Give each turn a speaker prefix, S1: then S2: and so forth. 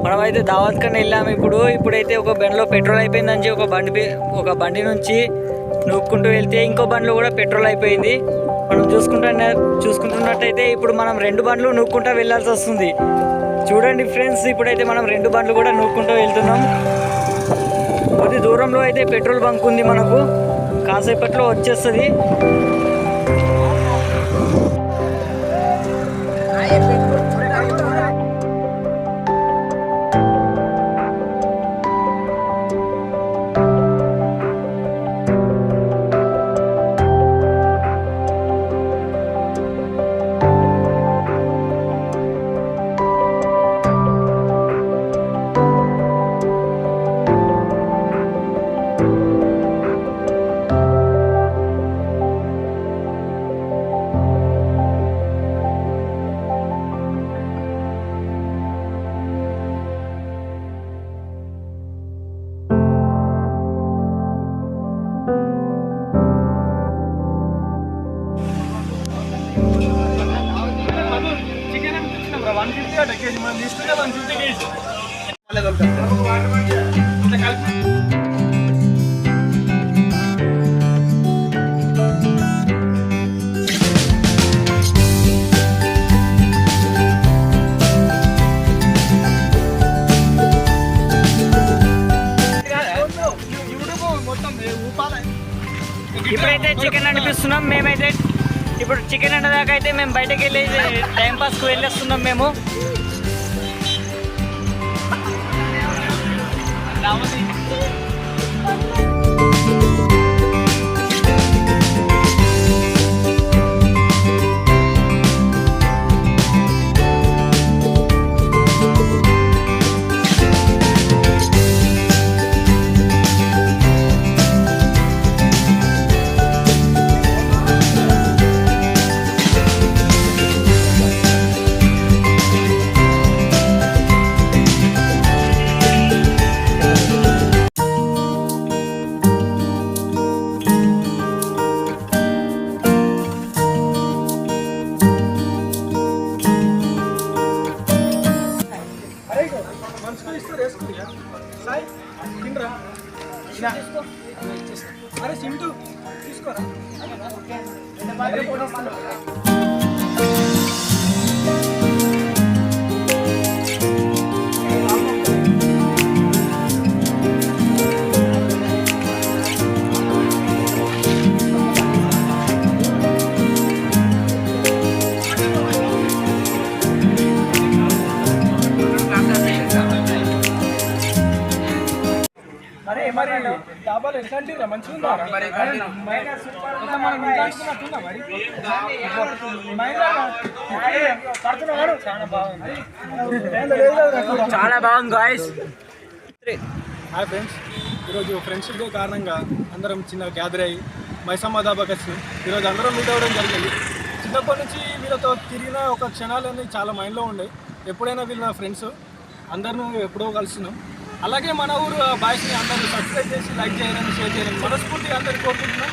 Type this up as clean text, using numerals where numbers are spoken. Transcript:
S1: మనమైతే దావత్ కన్నా వెళ్ళాము. ఇప్పుడైతే ఒక బండిలో పెట్రోల్ అయిపోయిందని ఒక బండి నుంచి నూక్కుంటూ వెళ్తే ఇంకో బండిలో కూడా పెట్రోల్ అయిపోయింది. మనం చూసుకుంటున్నట్టయితే ఇప్పుడు మనం 2 బండ్లు నూక్కుంటూ వెళ్ళాల్సి వస్తుంది. చూడండి ఫ్రెండ్స్, ఇప్పుడైతే మనం 2 బండ్లు కూడా నూక్కుంటూ వెళ్తున్నాం. కొద్ది దూరంలో అయితే పెట్రోల్ బంక్ ఉంది, మనకు కాసేపట్లో వచ్చేస్తుంది. ఇప్పుడైతే చికెన్ అనిపిస్తున్నాం మేమైతే. ఇప్పుడు చికెన్ అండదాకా అయితే మేము బయటకు వెళ్ళి టైంపాస్కి వెళ్ళేస్తున్నాం మేము.
S2: अरे सिंटू తీసుకోరా డాబాలు ఎట్లాంటి మంచిగా
S1: చాలా బాగుంది గాయ్స్.
S2: హాయ్ ఫ్రెండ్స్, ఈరోజు ఫ్రెండ్షిప్ డే కారణంగా అందరం చిన్న గ్యాదర్ అయ్యి మైసమ్మ దాబాకి వచ్చి ఈరోజు అందరం మీట్ అవ్వడం జరిగింది. చిన్నప్పటి నుంచి వీళ్ళతో తిరిగిన ఒక క్షణాలన్నీ చాలా మైండ్లో ఉన్నాయి. ఎప్పుడైనా వీళ్ళ ఫ్రెండ్స్ అందరిని ఎప్పుడో కలుస్తున్నాం. అలాగే మన ఊరు బాయ్స్ని అందరూ సబ్స్క్రైబ్ చేసి లైక్ చేయాలని షేర్ చేయాలని మనస్ఫూర్తిగా అందరికీ కోరుకుంటున్నాం.